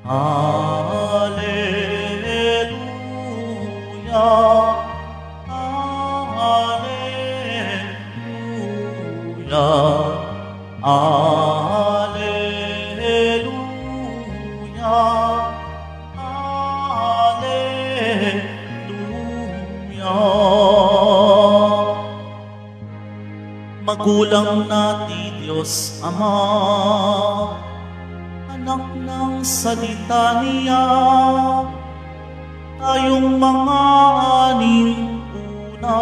Alleluia, Alleluia, Alleluia, Alleluia. Magulang natin Diyos Ama, anak ng salita niya, tayong mga aning una.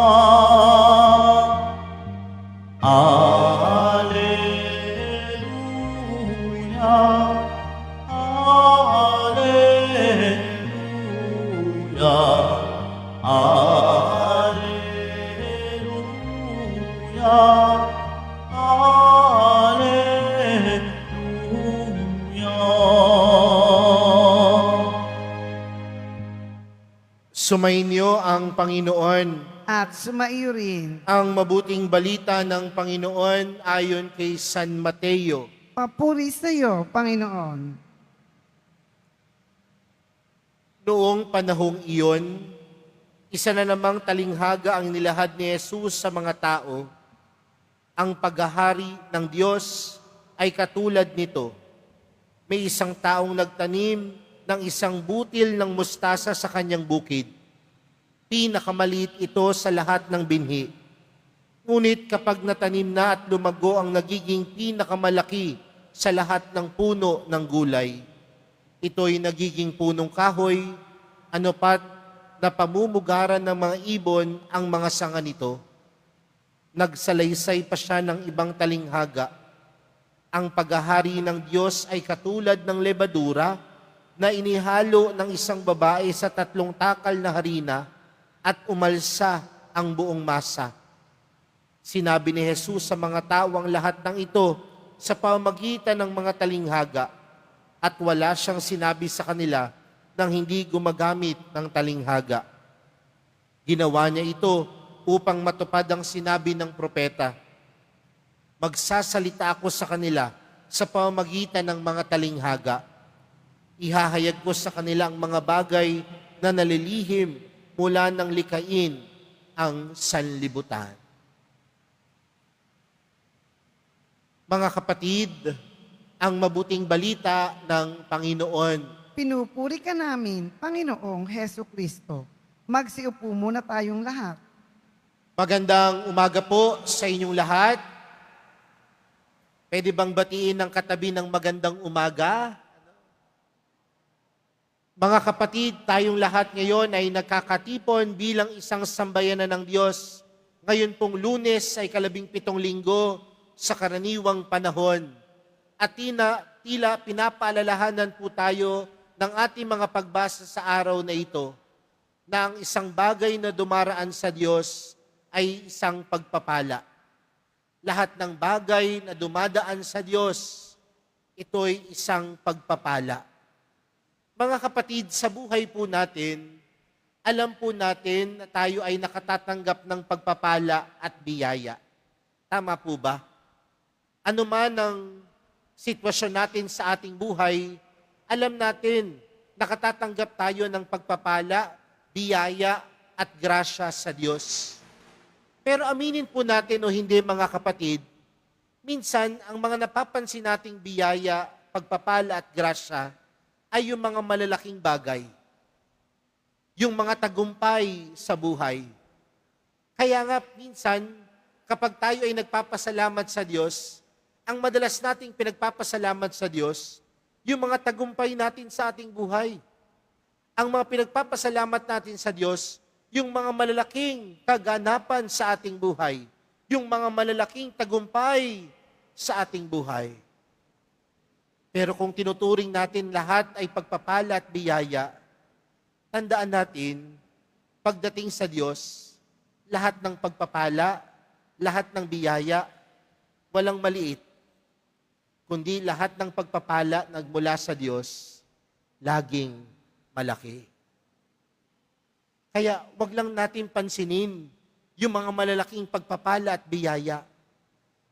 Alleluia, Alleluia, Alleluia, Alleluia. Sumainyo ang Panginoon. At sumaiyo rin. Ang mabuting balita ng Panginoon ayon kay San Mateo. Papuri sa iyo, Panginoon. Noong panahong iyon, isa na namang talinghaga ang nilahad ni Jesus sa mga tao. Ang paghahari ng Diyos ay katulad nito. May isang taong nagtanim ng isang butil ng mustasa sa kanyang bukid. Pinakamaliit ito sa lahat ng binhi. Ngunit kapag natanim na at lumago ang nagiging pinakamalaki sa lahat ng puno ng gulay. Ito'y nagiging punong kahoy, ano pat na pamumugaran ng mga ibon ang mga sanga nito. Nagsalaysay pa siya ng ibang talinghaga. Ang paghahari ng Diyos ay katulad ng lebadura na inihalo ng isang babae sa 3 takal na harina at umalsa ang buong masa. Sinabi ni Jesus sa mga tao ang lahat ng ito sa pamamagitan ng mga talinghaga at wala siyang sinabi sa kanila nang hindi gumagamit ng talinghaga. Ginawa niya ito upang matupad ang sinabi ng propeta. Magsasalita ako sa kanila sa pamamagitan ng mga talinghaga. Ihahayag ko sa kanila ang mga bagay na nalilihim mula ng likain ang sanlibutan. Mga kapatid, ang mabuting balita ng Panginoon. Pinupuri ka namin, Panginoong Heso Kristo. Magsiupo muna tayong lahat. Magandang umaga po sa inyong lahat. Pwede bang batiin ng katabi ng magandang umaga? Mga kapatid, tayong lahat ngayon ay nagkakatipon bilang isang sambayanan ng Diyos. Ngayon pong Lunes ay 17 linggo sa karaniwang panahon. At tila pinapaalalahanan po tayo ng ating mga pagbasa sa araw na ito na ang isang bagay na dumaraan sa Diyos ay isang pagpapala. Lahat ng bagay na dumadaan sa Diyos, ito'y isang pagpapala. Mga kapatid, sa buhay po natin, alam po natin na tayo ay nakatatanggap ng pagpapala at biyaya. Tama po ba? Ano man ang sitwasyon natin sa ating buhay, alam natin nakatatanggap tayo ng pagpapala, biyaya at grasya sa Diyos. Pero aminin po natin o hindi mga kapatid, minsan ang mga napapansin nating biyaya, pagpapala at grasya ay yung mga malalaking bagay. Yung mga tagumpay sa buhay. Kaya nga minsan, kapag tayo ay nagpapasalamat sa Diyos, ang madalas nating pinagpapasalamat sa Diyos, yung mga tagumpay natin sa ating buhay. Ang mga pinagpapasalamat natin sa Diyos, yung mga malalaking kaganapan sa ating buhay. Yung mga malalaking tagumpay sa ating buhay. Pero kung tinuturing natin lahat ay pagpapala at biyaya, tandaan natin, pagdating sa Diyos, lahat ng pagpapala, lahat ng biyaya, walang maliit, kundi lahat ng pagpapala nagmula sa Diyos, laging malaki. Kaya wag lang natin pansinin yung mga malalaking pagpapala at biyaya.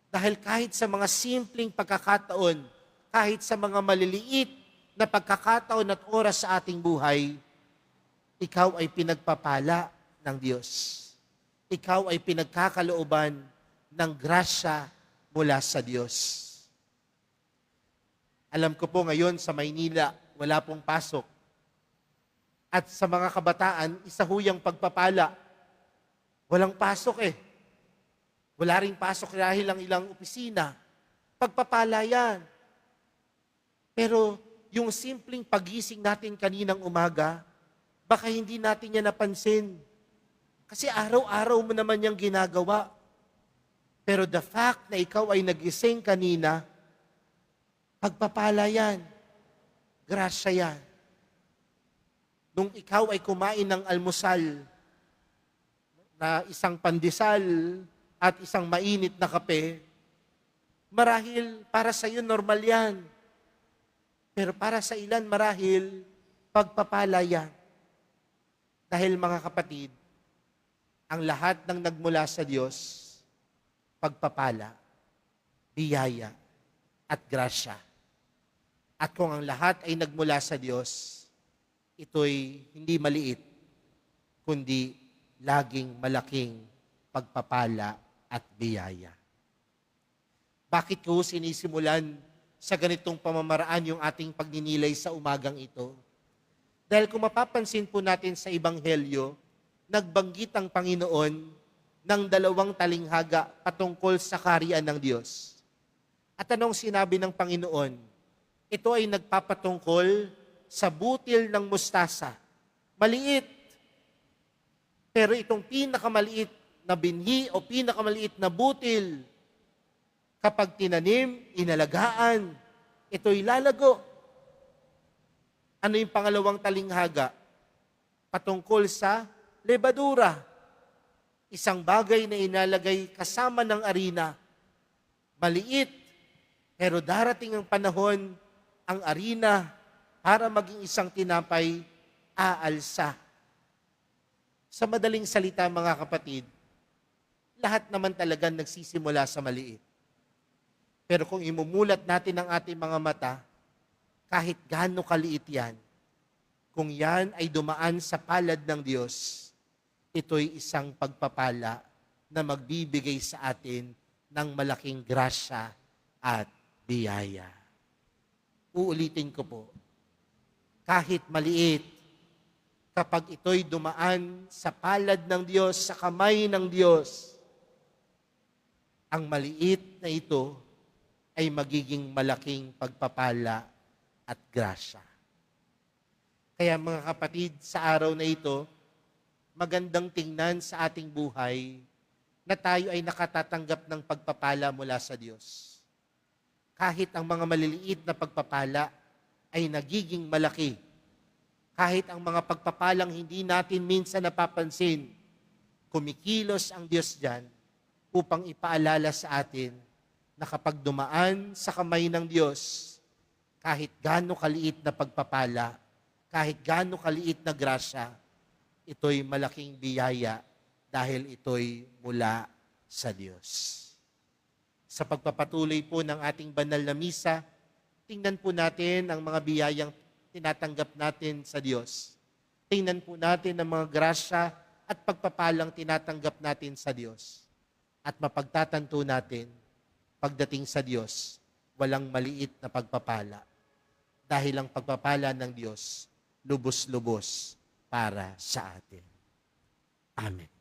Dahil kahit sa mga simpleng pagkakataon, kahit sa mga maliliit na pagkakataon at oras sa ating buhay, ikaw ay pinagpapala ng Diyos. Ikaw ay pinagkakalooban ng grasya mula sa Diyos. Alam ko po ngayon sa Maynila, wala pong pasok. At sa mga kabataan, isa huyang pagpapala. Walang pasok eh. Wala ring pasok dahil ang ilang opisina. Pagpapala yan. Pero yung simpleng pagising natin kaninang umaga, baka hindi natin yan napansin. Kasi araw-araw mo naman yung ginagawa. Pero the fact na ikaw ay nagising kanina, pagpapala yan. Grasya yan. Nung ikaw ay kumain ng almusal, na isang pandesal at isang mainit na kape, marahil para sa iyo normal yan. Pero para sa ilan marahil pagpapala yan. Dahil mga kapatid, ang lahat ng nagmula sa Diyos, pagpapala, biyaya, at grasya. At kung ang lahat ay nagmula sa Diyos, ito'y hindi maliit, kundi laging malaking pagpapala at biyaya. Bakit ko sinisimulan sa ganitong pamamaraan yung ating pagninilay sa umagang ito? Dahil kung mapapansin po natin sa Ebanghelyo, nagbanggit ang Panginoon ng 2 talinghaga patungkol sa kaharian ng Diyos. At anong sinabi ng Panginoon? Ito ay nagpapatungkol sa butil ng mustasa. Maliit. Pero itong pinakamaliit na binhi o pinakamaliit na butil, kapag tinanim, inalagaan, ito'y lalago. Ano yung pangalawang talinghaga? Patungkol sa lebadura. Isang bagay na inalagay kasama ng arina. Maliit, pero darating ang panahon, ang arina, para maging isang tinapay, aalsa. Sa madaling salita, mga kapatid, lahat naman talaga nagsisimula sa maliit. Pero kung imumulat natin ang ating mga mata, kahit gaano kaliit yan, kung yan ay dumaan sa palad ng Diyos, ito'y isang pagpapala na magbibigay sa atin ng malaking grasya at biyaya. Uulitin ko po, kahit maliit, kapag ito'y dumaan sa palad ng Diyos, sa kamay ng Diyos, ang maliit na ito ay magiging malaking pagpapala at grasya. Kaya mga kapatid, sa araw na ito, magandang tingnan sa ating buhay na tayo ay nakatatanggap ng pagpapala mula sa Diyos. Kahit ang mga maliliit na pagpapala ay nagiging malaki. Kahit ang mga pagpapalang hindi natin minsan napapansin, kumikilos ang Diyos dyan upang ipaalala sa atin na kapag dumaan sa kamay ng Diyos, kahit gaano kaliit na pagpapala, kahit gaano kaliit na grasya, ito'y malaking biyaya dahil ito'y mula sa Diyos. Sa pagpapatuloy po ng ating banal na misa, tingnan po natin ang mga biyayang tinatanggap natin sa Diyos. Tingnan po natin ang mga grasya at pagpapalang tinatanggap natin sa Diyos. At mapagtatanto natin, pagdating sa Diyos, walang maliit na pagpapala. Dahil ang pagpapala ng Diyos, lubos-lubos para sa atin. Amen.